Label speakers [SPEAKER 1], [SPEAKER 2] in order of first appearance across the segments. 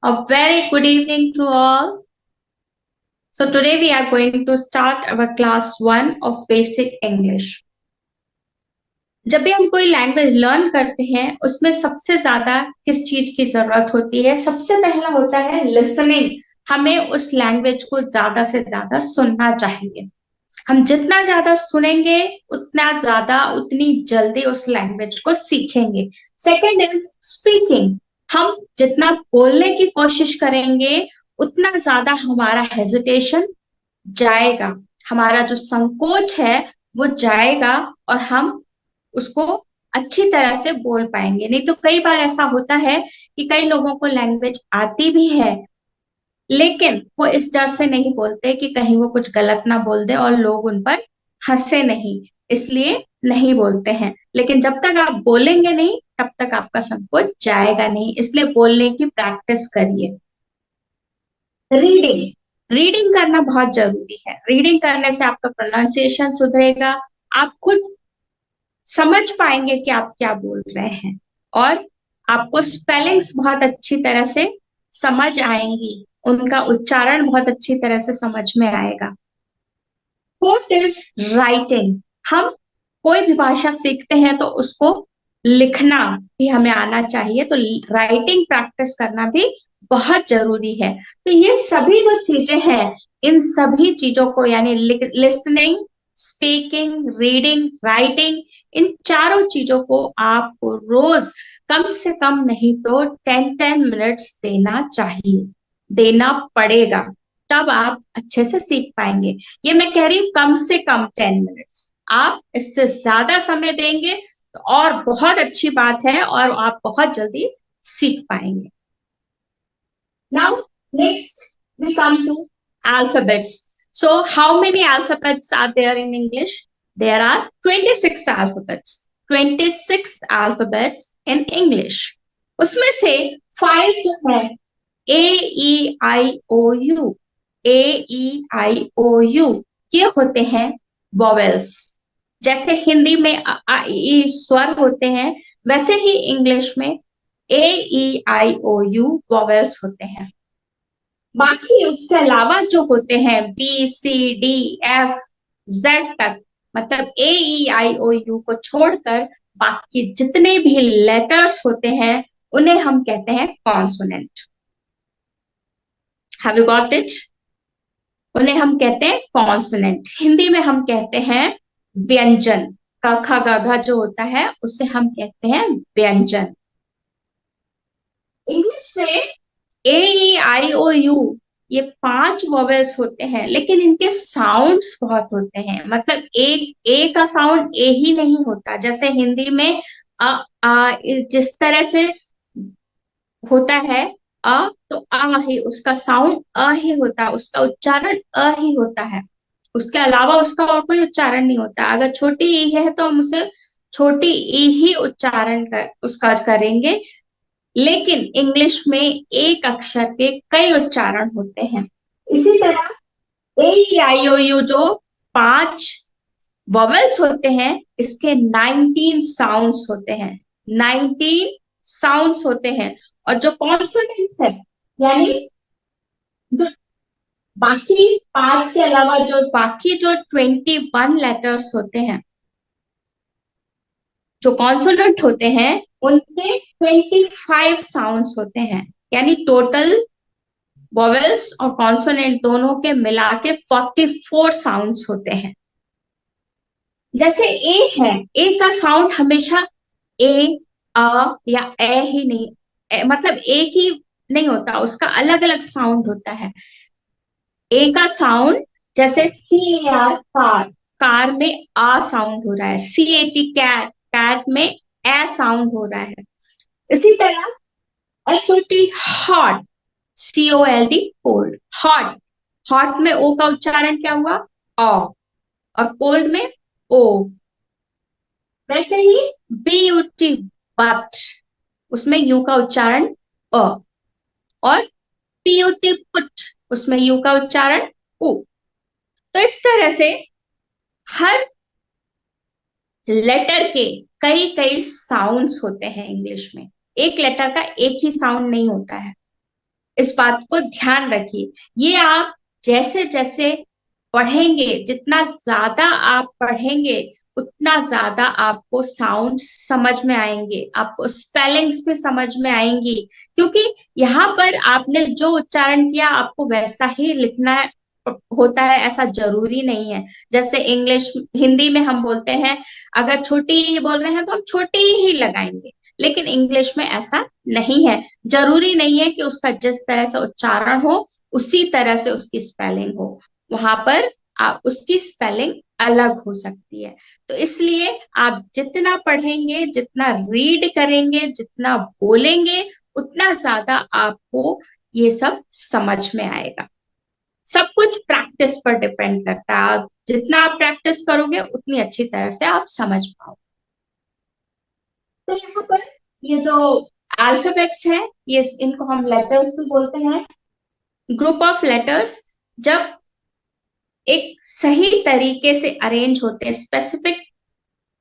[SPEAKER 1] A very good evening to all. So today we are going to start our class 1 of basic English. जब भी हम कोई language learn करते हैं उसमें सबसे ज्यादा किस चीज की जरूरत होती है? सबसे पहला होता है लिसनिंग। हमें उस लैंग्वेज को ज्यादा से ज्यादा सुनना चाहिए। हम जितना ज्यादा सुनेंगे उतना ज्यादा उतनी जल्दी उस लैंग्वेज को सीखेंगे। Second is speaking. हम जितना बोलने की कोशिश करेंगे उतना ज्यादा हमारा हेजिटेशन जाएगा, हमारा जो संकोच है वो जाएगा और हम उसको अच्छी तरह से बोल पाएंगे। नहीं तो कई बार ऐसा होता है कि कई लोगों को लैंग्वेज आती भी है लेकिन वो इस डर से नहीं बोलते कि कहीं वो कुछ गलत ना बोल दे और लोग उन पर हंसे नहीं, इसलिए नहीं बोलते हैं। लेकिन जब तक आप बोलेंगे नहीं तब तक आपका संकोच जाएगा नहीं, इसलिए बोलने की प्रैक्टिस करिए। रीडिंग रीडिंग करना बहुत जरूरी है। रीडिंग करने से आपका प्रोनाउंसिएशन सुधरेगा, आप खुद समझ पाएंगे कि आप क्या बोल रहे हैं और आपको स्पेलिंग्स बहुत अच्छी तरह से समझ आएंगी, उनका उच्चारण बहुत अच्छी तरह से समझ में आएगा। Fourth is writing. हम कोई भी भाषा सीखते हैं तो उसको लिखना भी हमें आना चाहिए, तो राइटिंग प्रैक्टिस करना भी बहुत जरूरी है। तो ये सभी जो चीजें हैं, इन सभी चीजों को यानी लिसनिंग, स्पीकिंग, रीडिंग, राइटिंग, इन चारों चीजों को आपको रोज कम से कम नहीं तो 10-10 मिनट्स देना चाहिए, देना पड़ेगा, तब आप अच्छे से सीख पाएंगे। ये मैं कह रही हूँ कम से कम 10 मिनट्स। आप इससे ज्यादा समय देंगे तो और बहुत अच्छी बात है और आप बहुत जल्दी सीख पाएंगे। Now, next we come to alphabets. So, how many alphabets are there in English? There are 26 alphabets. 26 alphabets in English. उसमें से 5 जो है A E I O U, A E I O U, ये होते हैं वॉवेल्स। जैसे हिंदी में अ आ इ ई स्वर होते हैं, वैसे ही इंग्लिश में A E I O U vowels होते हैं। बाकी उसके अलावा जो होते हैं B C D F Z तक, मतलब A E I O U को छोड़कर बाकी जितने भी लेटर्स होते हैं उन्हें हम कहते हैं consonant. Have you got it? उन्हें हम कहते हैं कॉन्सोनेंट। हिंदी में हम कहते हैं व्यंजन। क ख ग घ जो होता है उसे हम कहते हैं व्यंजन। इंग्लिश में A E I O U ये 5 वॉवेल्स होते हैं लेकिन इनके साउंड्स बहुत होते हैं। मतलब एक ए का साउंड ए ही नहीं होता, जैसे हिंदी में अ आ जिस तरह से होता है अ, तो आ ही उसका साउंड अ ही होता है, उसका उच्चारण अ ही होता है। उसके अलावा उसका और कोई उच्चारण नहीं होता। अगर छोटी ई है तो हम उसे छोटी ई ही उच्चारण कर उसका करेंगे, लेकिन इंग्लिश में एक अक्षर के कई उच्चारण होते हैं। इसी तरह A E I O U जो 5 वॉवेल्स होते हैं, इसके 19 साउंड्स होते हैं। 19 साउंड्स होते हैं। और जो कॉन्सोनेंट है यानी जो बाकी 5 के अलावा जो बाकी जो 21 लेटर्स होते हैं, जो कॉन्सोनेंट होते हैं, उनके 25 साउंड्स होते हैं। यानी टोटल वॉवेल्स और कॉन्सोनेंट दोनों के मिला के 44 साउंड्स होते हैं। जैसे ए है, ए का साउंड हमेशा ए अ या ए ही नहीं, मतलब एक ही नहीं होता, उसका अलग अलग साउंड होता है। ए का साउंड जैसे CAR कार, कार में आ साउंड हो रहा है। CAT कैट में ए साउंड हो रहा है। इसी तरह HOT hot, COLD cold, hot, hot में ओ का उच्चारण क्या हुआ? ओ। और कोल्ड में ओ। वैसे ही BUT बट, उसमें यू का उच्चारण अ। और PUT पुट, उसमें यू का उच्चारण उ। तो इस तरह से हर लेटर के कई कई साउंड्स होते हैं इंग्लिश में। एक लेटर का एक ही साउंड नहीं होता है। इस बात को ध्यान रखिए। ये आप जैसे जैसे पढ़ेंगे, जितना ज्यादा आप पढ़ेंगे उतना ज्यादा आपको साउंड समझ में आएंगे, आपको स्पेलिंग्स भी समझ में आएंगी, क्योंकि यहाँ पर आपने जो उच्चारण किया आपको वैसा ही लिखना होता है, ऐसा जरूरी नहीं है। जैसे इंग्लिश हिंदी में हम बोलते हैं, अगर छोटी ही बोल रहे हैं तो हम छोटी ही लगाएंगे, लेकिन इंग्लिश में ऐसा नहीं है। जरूरी नहीं है कि उसका जिस तरह से उच्चारण हो उसी तरह से उसकी स्पेलिंग हो, वहां पर उसकी स्पेलिंग अलग हो सकती है। तो इसलिए आप जितना पढ़ेंगे, जितना रीड करेंगे, जितना बोलेंगे, उतना ज्यादा आपको ये सब समझ में आएगा। सब कुछ प्रैक्टिस पर डिपेंड करता है। आप जितना आप प्रैक्टिस करोगे उतनी अच्छी तरह से आप समझ पाओगे। तो यहाँ पर ये जो अल्फाबेट्स है, ये इनको हम लेटर्स भी बोलते हैं। ग्रुप ऑफ लेटर्स जब एक सही तरीके से अरेंज होते हैं, स्पेसिफिक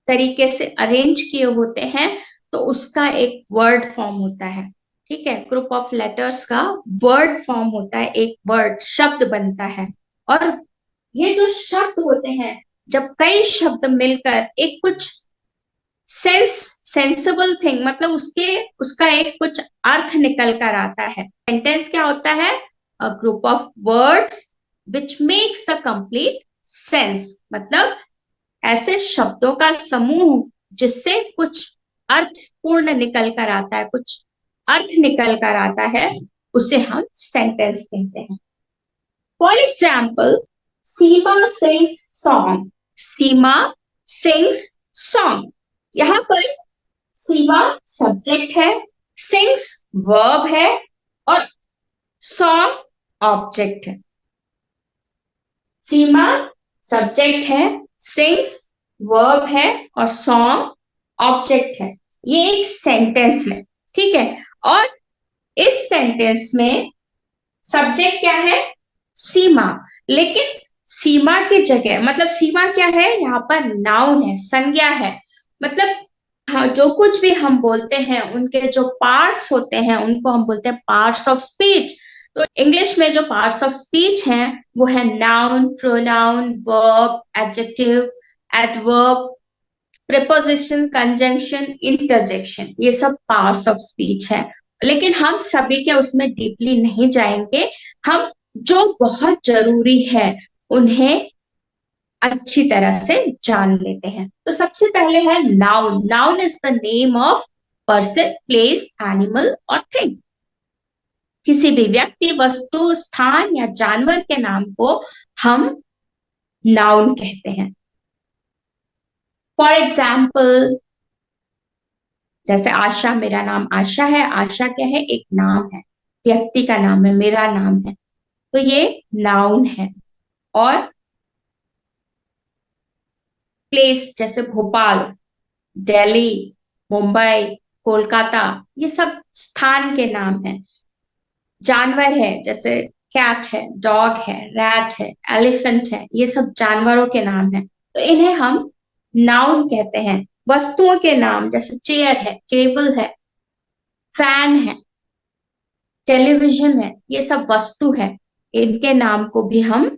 [SPEAKER 1] तरीके से अरेंज किए होते हैं, तो उसका एक वर्ड फॉर्म होता है। ठीक है, ग्रुप ऑफ लेटर्स का वर्ड फॉर्म होता है, एक वर्ड शब्द बनता है। और ये जो शब्द होते हैं, जब कई शब्द मिलकर एक कुछ सेंस सेंसिबल थिंग, मतलब उसका एक कुछ अर्थ निकल कर आता है। सेंटेंस क्या होता है? A group of words which makes a complete sense, मतलब ऐसे शब्दों का समूह जिससे कुछ अर्थपूर्ण निकल कर आता है, कुछ अर्थ निकल कर आता है, उसे हम सेंटेंस कहते हैं। For example, Seema sings song. Seema sings song, यहाँ पर सीमा सब्जेक्ट है, सिंग्स वर्ब है, और सॉन्ग ऑब्जेक्ट है। सीमा सब्जेक्ट है, सिंग्स वर्ब है, और सॉन्ग ऑब्जेक्ट है। ये एक सेंटेंस है, ठीक है। और इस सेंटेंस में सब्जेक्ट क्या है? सीमा। लेकिन सीमा की जगह, मतलब सीमा क्या है यहाँ पर? नाउन है, संज्ञा है। मतलब हाँ, जो कुछ भी हम बोलते हैं उनके जो पार्ट्स होते हैं उनको हम बोलते हैं पार्ट्स ऑफ स्पीच। तो इंग्लिश में जो पार्ट्स ऑफ स्पीच हैं वो है noun, pronoun, verb, adjective, adverb, preposition, conjunction, interjection, ये सब पार्ट्स ऑफ स्पीच है। लेकिन हम सभी के उसमें डीपली नहीं जाएंगे। हम जो बहुत जरूरी है उन्हें अच्छी तरह से जान लेते हैं। तो सबसे पहले है noun. Noun is the name of person, place, animal और थिंग। किसी भी व्यक्ति, वस्तु, स्थान या जानवर के नाम को हम नाउन कहते हैं। फॉर एग्जाम्पल, जैसे आशा, मेरा नाम आशा है। आशा क्या है? एक नाम है, व्यक्ति का नाम है, मेरा नाम है, तो ये नाउन है। और प्लेस, जैसे भोपाल, दिल्ली, मुंबई, कोलकाता, ये सब स्थान के नाम है। जानवर है, जैसे कैट है, डॉग है, रैट है, एलिफेंट है, ये सब जानवरों के नाम है, तो इन्हें हम नाउन कहते हैं। वस्तुओं के नाम, जैसे चेयर है, टेबल है, फैन है, टेलीविजन है, ये सब वस्तु है, इनके नाम को भी हम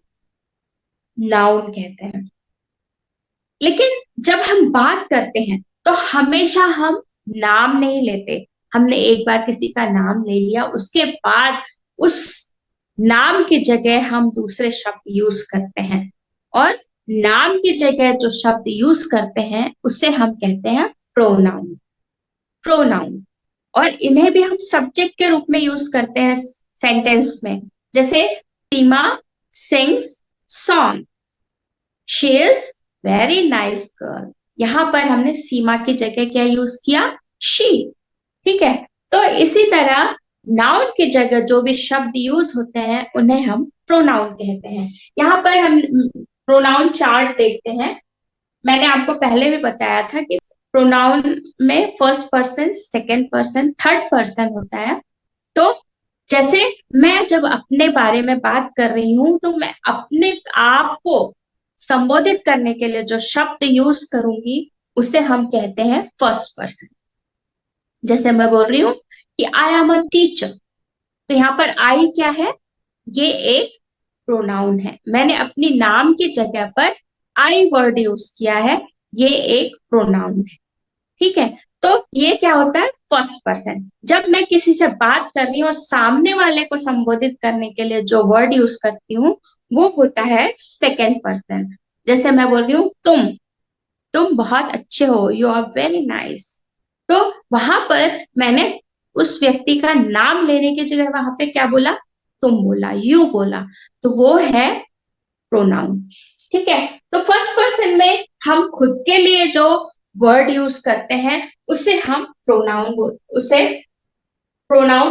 [SPEAKER 1] नाउन कहते हैं। लेकिन जब हम बात करते हैं तो हमेशा हम नाम नहीं लेते। हमने एक बार किसी का नाम ले लिया, उसके बाद उस नाम की जगह हम दूसरे शब्द यूज करते हैं, और नाम की जगह जो शब्द यूज करते हैं उसे हम कहते हैं प्रोनाउन। प्रोनाउन, और इन्हें भी हम सब्जेक्ट के रूप में यूज करते हैं सेंटेंस में। जैसे Seema sings song, she is very nice girl. यहाँ पर हमने सीमा की जगह क्या यूज किया? शी। ठीक है। तो इसी तरह नाउन की जगह जो भी शब्द यूज होते हैं उन्हें हम प्रोनाउन कहते हैं। यहाँ पर हम प्रोनाउन चार्ट देखते हैं। मैंने आपको पहले भी बताया था कि प्रोनाउन में first person, second person, third person होता है। तो जैसे मैं जब अपने बारे में बात कर रही हूं तो मैं अपने आप को संबोधित करने के लिए जो शब्द यूज करूंगी उसे हम कहते हैं फर्स्ट पर्सन। जैसे मैं बोल रही हूँ कि आई एम अ टीचर, तो तो यहाँ पर आई क्या है, ये एक प्रोनाउन है। मैंने अपनी नाम की जगह पर आई वर्ड यूज किया है, ये एक प्रोनाउन है। ठीक है, तो ये क्या होता है, फर्स्ट पर्सन। जब मैं किसी से बात कर रही हूँ और सामने वाले को संबोधित करने के लिए जो वर्ड यूज करती हूँ वो होता है सेकेंड पर्सन। जैसे मैं बोल रही हूँ तुम बहुत अच्छे हो, यू आर वेरी नाइस। तो वहां पर मैंने उस व्यक्ति का नाम लेने की जगह वहां पे क्या बोला, तुम बोला, यू बोला, तो वो है प्रोनाउन। ठीक है, तो फर्स्ट पर्सन में हम खुद के लिए जो वर्ड यूज करते हैं उसे हम प्रोनाउन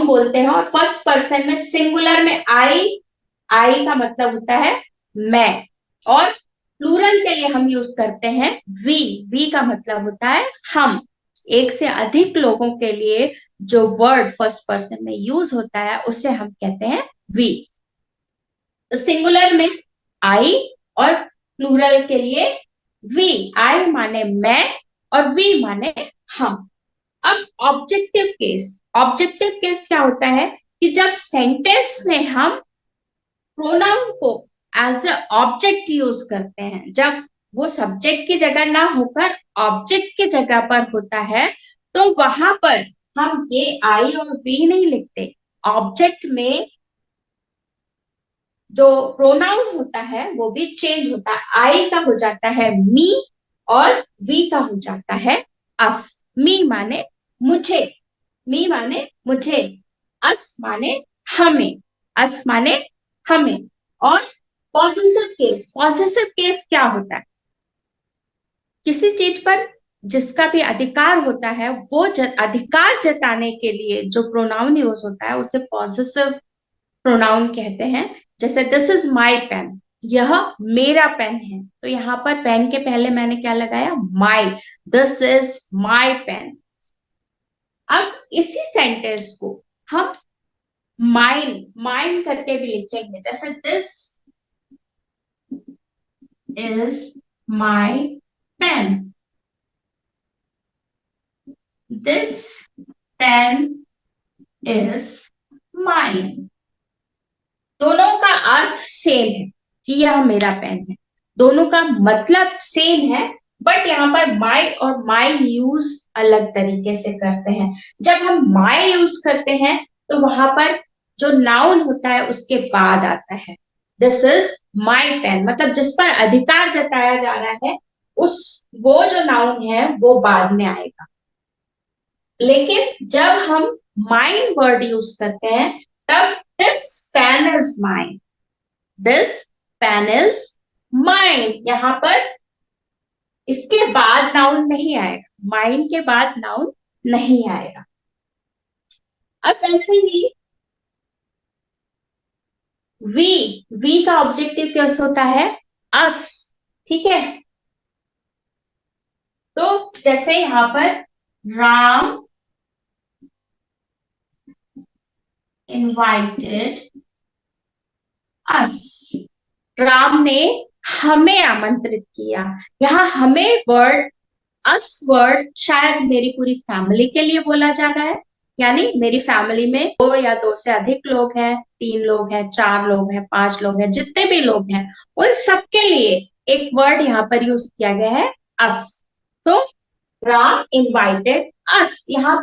[SPEAKER 1] बोलते हैं। और फर्स्ट पर्सन में सिंगुलर में आई का मतलब होता है मैं, और प्लूरल के लिए हम यूज करते हैं वी का मतलब होता है हम। एक से अधिक लोगों के लिए जो वर्ड फर्स्ट पर्सन में यूज होता है उसे हम कहते हैं वी। तो सिंगुलर में आई और प्लूरल के लिए वी। आई माने मैं और वी माने हम। अब ऑब्जेक्टिव केस क्या होता है कि जब सेंटेंस में हम प्रोनाउन को एज ए ऑब्जेक्ट यूज करते हैं, जब वो सब्जेक्ट की जगह ना होकर ऑब्जेक्ट की जगह पर होता है, तो वहां पर हम ये आई और वी नहीं लिखते। ऑब्जेक्ट में जो प्रोनाउन होता है वो भी चेंज होता है। आई का हो जाता है मी और वी का हो जाता है अस। मी माने मुझे, मी माने मुझे, अस माने हमें, अस माने हमें। और पॉसेसिव केस क्या होता है, किसी चीज पर जिसका भी अधिकार होता है वो अधिकार जताने के लिए जो प्रोनाउन यूज होता है उसे पॉसेसिव प्रोनाउन कहते हैं। जैसे दिस इज माई पेन, यह मेरा पेन है, तो यहाँ पर पेन के पहले मैंने क्या लगाया, my. This is my pen. अब इसी सेंटेंस को हम माइन करके भी लिखेंगे। जैसे this is my pen, this pen is mine. दोनों का अर्थ सेम है कि यह मेरा पेन है, दोनों का मतलब सेम है, बट यहाँ पर माई और माई यूज अलग तरीके से करते हैं। जब हम माई यूज करते हैं तो वहां पर जो नाउन होता है उसके बाद आता है दिस इज माई पेन, मतलब जिस पर अधिकार जताया जा रहा है उस वो जो नाउन है वो बाद में आएगा। लेकिन जब हम माइन वर्ड यूज करते हैं तब this pen is mine, this pen is mine, यहां पर इसके बाद नाउन नहीं आएगा, माइन के बाद नाउन नहीं आएगा। अब वैसे ही वी का ऑब्जेक्टिव कैसे होता है, अस। ठीक है, तो जैसे यहां पर राम इनवाइटेड अस, राम ने हमें आमंत्रित किया। यहाँ हमें वर्ड, अस वर्ड शायद मेरी पूरी फैमिली के लिए बोला जा रहा है, यानी मेरी फैमिली में दो या दो से अधिक लोग हैं, 3 लोग हैं, 4 लोग हैं, 5 लोग हैं, जितने भी लोग हैं उन सबके लिए एक वर्ड यहाँ पर यूज किया गया है अस। तो राम इनवाइटेड अस, यहाँ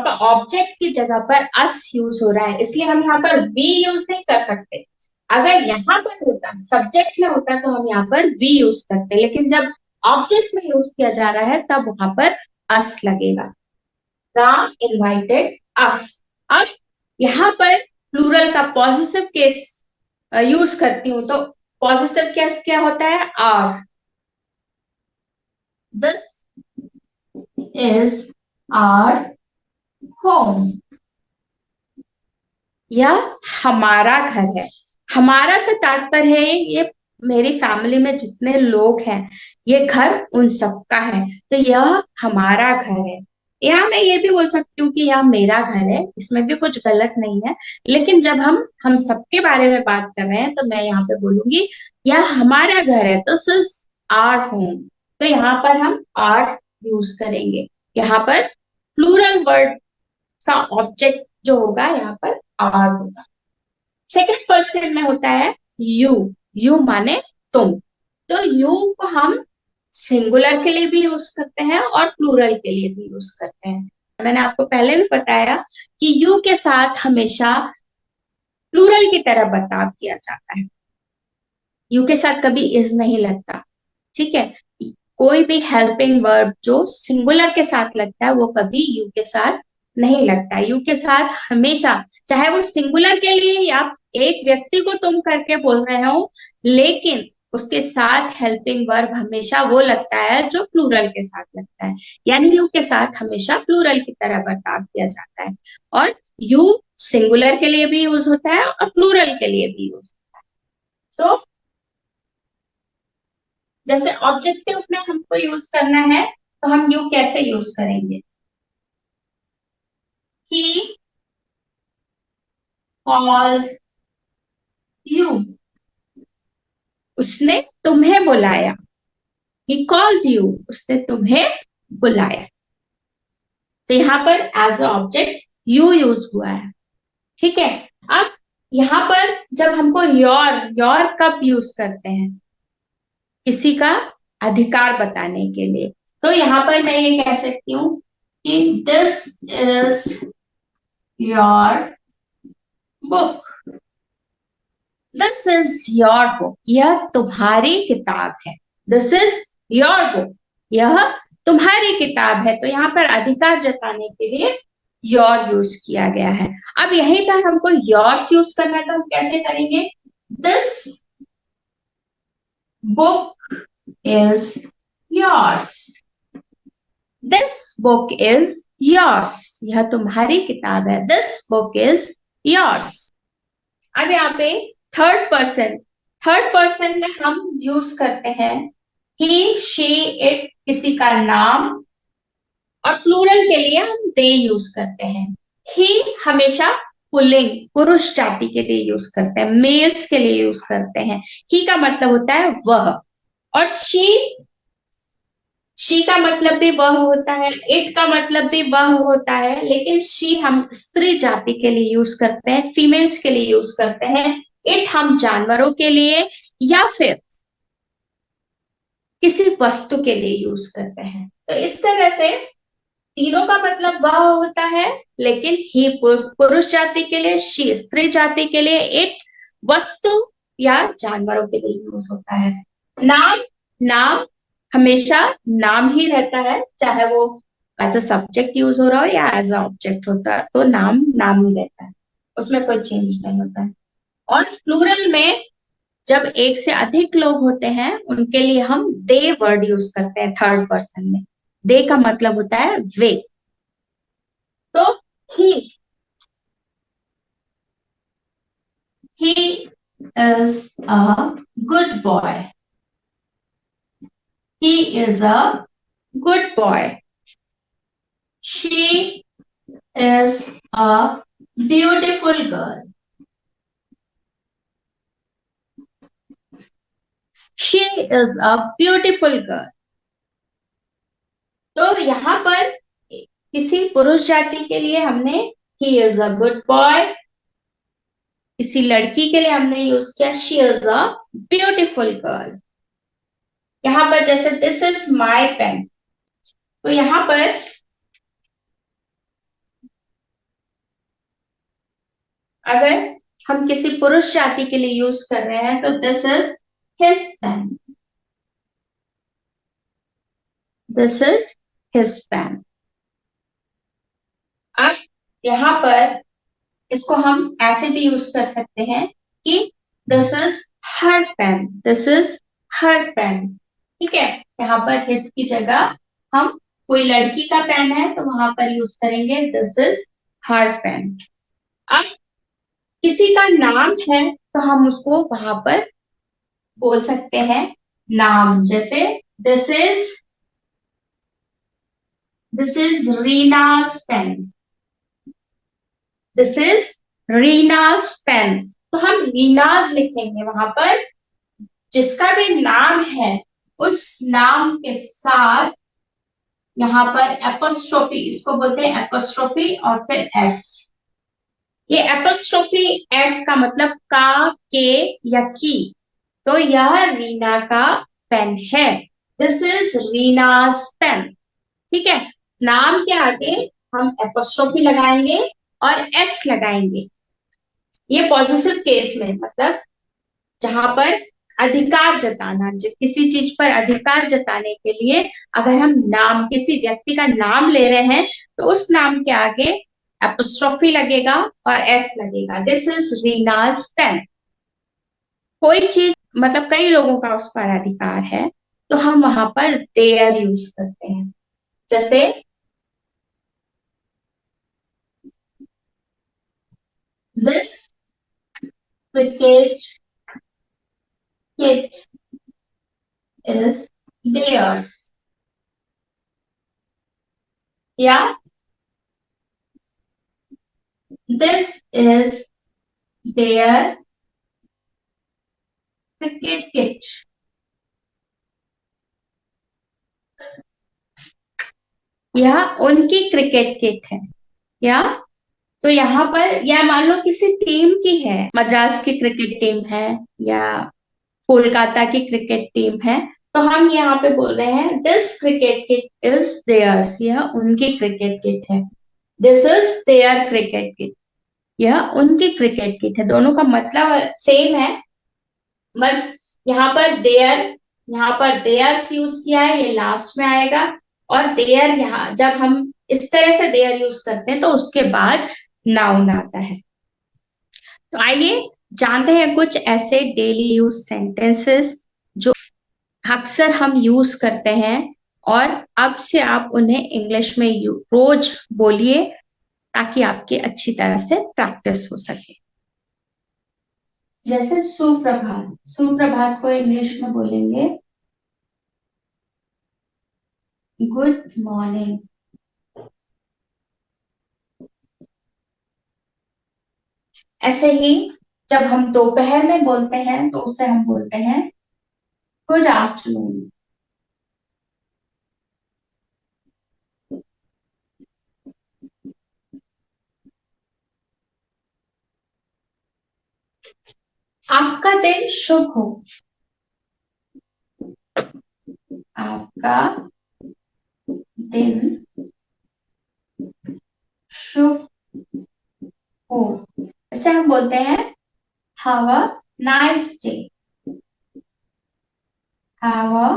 [SPEAKER 1] पर ऑब्जेक्ट की जगह पर अस यूज हो रहा है, इसलिए हम यहाँ पर वी यूज नहीं कर सकते। अगर यहाँ पर होता, सब्जेक्ट में होता तो हम यहाँ पर वी यूज करते, लेकिन जब ऑब्जेक्ट में यूज किया जा रहा है तब वहां पर अस लगेगा। राम इनवाइटेड अस। अब यहाँ पर प्लूरल का पॉजिटिव केस यूज करती हूँ, तो पॉजिटिव केस क्या होता है, our. This is our home, यह हमारा घर है। हमारा से तात्पर्य है ये मेरी फैमिली में जितने लोग हैं, ये घर उन सबका है, तो यह हमारा घर है। यहाँ मैं ये भी बोल सकती हूँ कि यह मेरा घर है, इसमें भी कुछ गलत नहीं है। लेकिन जब हम सबके बारे में बात कर रहे हैं तो मैं यहाँ पे बोलूंगी यह हमारा घर है, तो दिस इज आवर होम। तो यहाँ पर हम आर यूज करेंगे। यहाँ पर प्लूरल वर्ड का ऑब्जेक्ट जो होगा यहाँ पर आर होगा। सेकंड पर्सन में होता है यू। यू माने तुम। तो यू को हम सिंगुलर के लिए भी यूज करते हैं और प्लूरल के लिए भी यूज करते हैं। मैंने आपको पहले भी बताया कि यू के साथ हमेशा प्लूरल की तरह बर्ताव किया जाता है। यू के साथ कभी इज नहीं लगता, ठीक है। कोई भी हेल्पिंग वर्ब जो सिंगुलर के साथ लगता है वो कभी यू के साथ नहीं लगता। यू के साथ हमेशा, चाहे वो सिंगुलर के लिए या एक व्यक्ति को तुम करके बोल रहे हो, लेकिन उसके साथ हेल्पिंग वर्ब हमेशा वो लगता है जो प्लूरल के साथ लगता है। यानी यू के साथ हमेशा प्लूरल की तरह बर्ताव किया जाता है। और यू सिंगुलर के लिए भी यूज होता है और प्लूरल के लिए भी यूज होता है। तो जैसे ऑब्जेक्टिव में हमको यूज करना है तो हम यू कैसे यूज करेंगे? ही कॉल्ड यू, उसने तुम्हें बुलाया। ही कॉल्ड यू, उसने तुम्हें बुलाया। तो यहाँ पर as a object you use हुआ है, ठीक है। अब यहाँ पर जब हमको योर कब यूज करते हैं? किसी का अधिकार बताने के लिए। तो यहाँ पर मैं ये कह सकती हूँ कि this is your book. This is your book, यह तुम्हारी किताब है। दिस इज योर बुक, यह तुम्हारी किताब है। तो यहाँ पर अधिकार जताने के लिए योर यूज किया गया है। अब यहीं पर हमको योर्स यूज करना है तो हम कैसे करेंगे? This book is yours. This book is yours, यह तुम्हारी किताब है। This book is yours. अब यहाँ पे थर्ड पर्सन, थर्ड पर्सन में हम यूज करते हैं ही, शी, इट, किसी का नाम। और प्लूरल के लिए हम दे यूज करते हैं। ही हमेशा पुल्लिंग, पुरुष जाति के लिए यूज करते हैं, मेल्स के लिए यूज करते हैं। ही का मतलब होता है वह। और शी का मतलब भी वह होता है, इट का मतलब भी वह होता है। लेकिन शी हम स्त्री जाति के लिए यूज करते हैं, फीमेल्स के लिए यूज करते हैं। इट हम जानवरों के लिए या फिर किसी वस्तु के लिए यूज करते हैं। तो इस तरह से तीनों का मतलब वह होता है, लेकिन ही पुरुष जाति के लिए, शी स्त्री जाति के लिए, इट वस्तु या जानवरों के लिए यूज होता है। नाम, नाम हमेशा नाम ही रहता है, चाहे वो एज अ सब्जेक्ट यूज हो रहा हो या एज अ ऑब्जेक्ट होता है, तो नाम नाम ही रहता है, उसमें कोई चेंज नहीं होता है। और प्लूरल में जब एक से अधिक लोग होते हैं उनके लिए हम दे वर्ड यूज करते हैं थर्ड पर्सन में। दे का मतलब होता है वे। तो he he is a good boy. He is a good boy. She is a beautiful girl. She is a beautiful girl. तो यहाँ पर किसी पुरुष जाति के लिए हमने he is a good boy, किसी लड़की के लिए हमने यूज किया she is a beautiful girl. यहाँ पर जैसे दिस इज माई पेन, तो यहाँ पर अगर हम किसी पुरुष जाति के लिए यूज कर रहे हैं तो this is his pen. This is his pen. अब यहाँ पर इसको हम ऐसे भी यूज कर सकते हैं कि this is her pen. This is her pen, ठीक है। यहाँ पर हिज की जगह हम कोई लड़की का पेन है तो वहां पर यूज करेंगे दिस इज हर पेन। अब किसी का नाम है तो हम उसको वहां पर बोल सकते हैं नाम, जैसे this is Reena's pen. This is Reena's pen. तो हम रीनाज लिखेंगे वहां पर, जिसका भी नाम है उस नाम के साथ यहाँ पर एपोस्ट्रोफी, इसको बोलते हैं एपोस्ट्रोफी और फिर एस। ये एपोस्ट्रोफी एस का मतलब का, के या की। तो यह रीना का पेन है। This is Reena's pen. ठीक है। नाम के आगे हम एपोस्ट्रोफी लगाएंगे और एस लगाएंगे। ये पॉजिटिव केस में, मतलब जहां पर अधिकार जताना, किसी चीज पर अधिकार जताने के लिए अगर हम नाम, किसी व्यक्ति का नाम ले रहे हैं, तो उस नाम के आगे एपोस्ट्रोफी लगेगा और एस लगेगा। This is Reena's pen. कोई चीज, मतलब कई लोगों का उस पर अधिकार है, तो हम वहां पर देयर यूज करते हैं। जैसे this cricket kit is theirs, या this is their cricket kit. यह उनकी क्रिकेट किट है। या तो यहाँ पर, या मान लो किसी टीम की है, मद्रास की क्रिकेट टीम है या कोलकाता की क्रिकेट टीम है, तो हम यहाँ पे बोल रहे हैं this cricket kit is theirs, यह उनकी क्रिकेट किट है। This is their cricket kit, यह उनकी क्रिकेट किट है। दोनों का मतलब सेम है, बस यहाँ पर देयर्स यूज किया है, ये लास्ट में आएगा। और देयर, यहाँ जब हम इस तरह से देयर यूज करते हैं तो उसके बाद नाउन आता है। तो आइए जानते हैं कुछ ऐसे डेली यूज सेंटेंसेस जो अक्सर हम यूज करते हैं, और अब से आप उन्हें इंग्लिश में रोज बोलिए, ताकि आपकी अच्छी तरह से प्रैक्टिस हो सके। जैसे सुप्रभात, सुप्रभात को इंग्लिश में बोलेंगे गुड मॉर्निंग। ऐसे ही जब हम दोपहर में बोलते हैं तो उसे हम बोलते हैं गुड आफ्टरनून। आपका दिन शुभ हो, आपका दिन शुभ हो। इसे हम बोलते हैं have a nice day, have a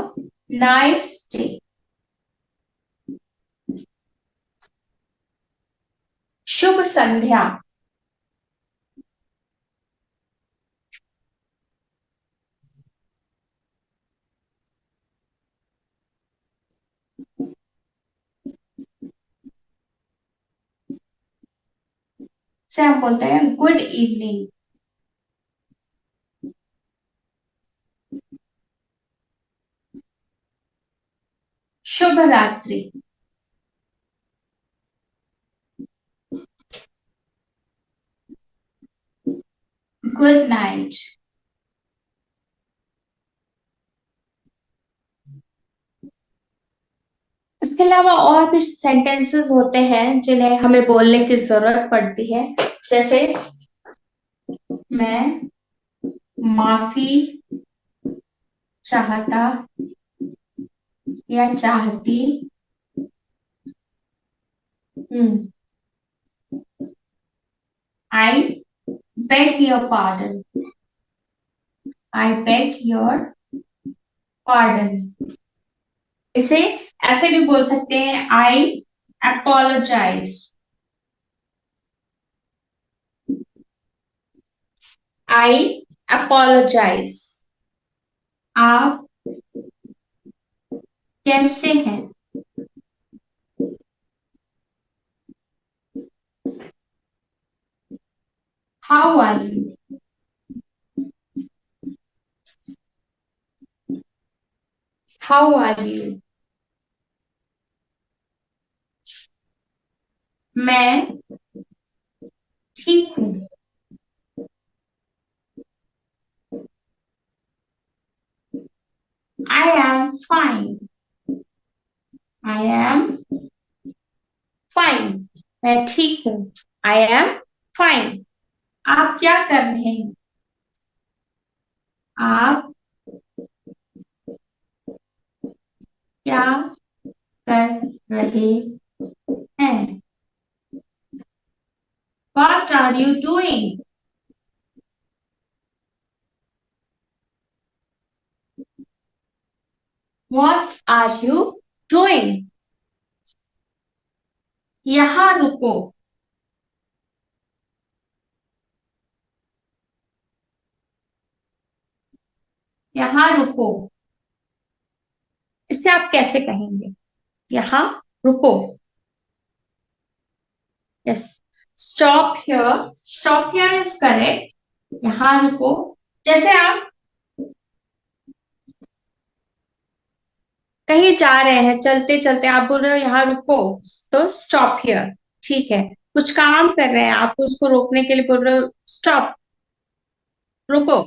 [SPEAKER 1] nice day. शुभ संध्या, इसे हम बोलते हैं गुड इवनिंग। शुभ रात्रि, गुड नाइट। इसके अलावा और भी सेंटेंसेस होते हैं जिन्हें हमें बोलने की जरूरत पड़ती है। जैसे मैं माफी चाहता या चाहती हूँ। I beg your pardon, I beg your pardon. इसे ऐसे भी बोल सकते हैं आई अपोलोजाइज, आई अपोलोजाइज। आप कैसे हैं, how are you, how are you. मैं ठीक हूँ, I am fine, I am fine. मैं ठीक हूँ, आई एम फाइन। आप क्या कर रहे हैं? आप क्या कर रहे हैं? What are you doing? What are you doing? यहाँ रुको। यहाँ रुको, इसे आप कैसे कहेंगे? यहाँ रुको। Yes, stop here. Stop here is correct. यहाँ रुको। जैसे आप कहीं जा रहे हैं, चलते चलते आप बोल रहे हो यहाँ रुको, तो स्टॉप हियर। ठीक है, कुछ काम कर रहे हैं, आप उसको रोकने के लिए बोल रहे हो स्टॉप, रुको।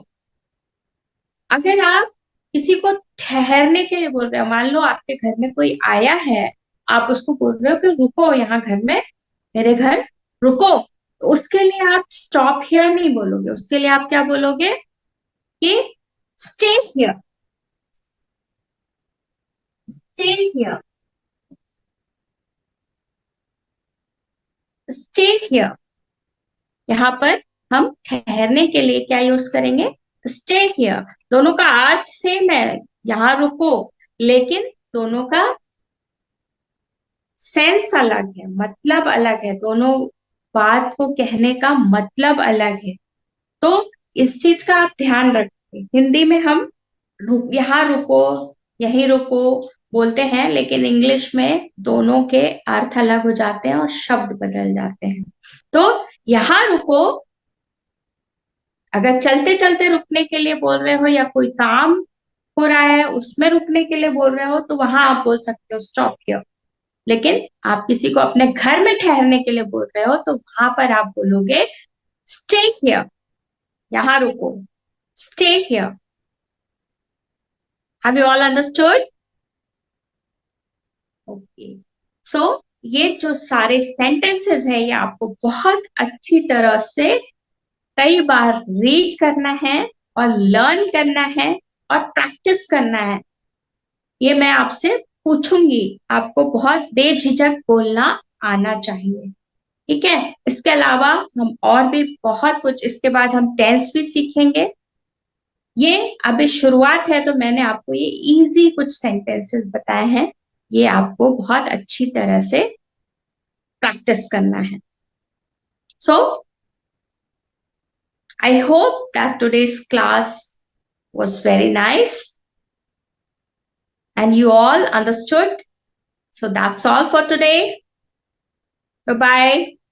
[SPEAKER 1] अगर आप किसी को ठहरने के लिए बोल रहे हो, मान लो आपके घर में कोई आया है, आप उसको बोल रहे हो कि रुको यहाँ घर में, मेरे घर रुको, तो उसके लिए आप स्टॉप हियर नहीं बोलोगे, उसके लिए आप क्या बोलोगे कि stay here. Stay here. Stay here. यहाँ पर हम ठहरने के लिए क्या यूज करेंगे? Stay here. दोनों का अर्थ सेम है, यहाँ रुको, लेकिन दोनों का सेंस अलग है, मतलब अलग है, दोनों बात को कहने का मतलब अलग है। तो इस चीज का आप ध्यान रखें। हिंदी में हम यहाँ रुको, यहीं रुको बोलते हैं, लेकिन इंग्लिश में दोनों के अर्थ अलग हो जाते हैं और शब्द बदल जाते हैं। तो यहाँ रुको अगर चलते चलते रुकने के लिए बोल रहे हो, या कोई काम हो रहा है उसमें रुकने के लिए बोल रहे हो, तो वहां आप बोल सकते हो स्टॉप हियर। लेकिन आप किसी को अपने घर में ठहरने के लिए बोल रहे हो, तो वहां पर आप बोलोगे स्टे हियर, यहाँ रुको, stay here. Have you all understood? Okay. So ये जो सारे सेंटेंसेस है, ये आपको बहुत अच्छी तरह से कई बार रीड करना है और लर्न करना है और प्रैक्टिस करना है। ये मैं आपसे पूछूंगी, आपको बहुत बेझिझक बोलना आना चाहिए। ठीक है, इसके अलावा हम और भी बहुत कुछ, इसके बाद हम टेंस भी सीखेंगे। ये अभी शुरुआत है, तो मैंने आपको ये इजी कुछ सेंटेंसेस बताए हैं, ये आपको बहुत अच्छी तरह से प्रैक्टिस करना है। सो I hope that today's class was very nice and you all understood. So that's all for today. Bye bye.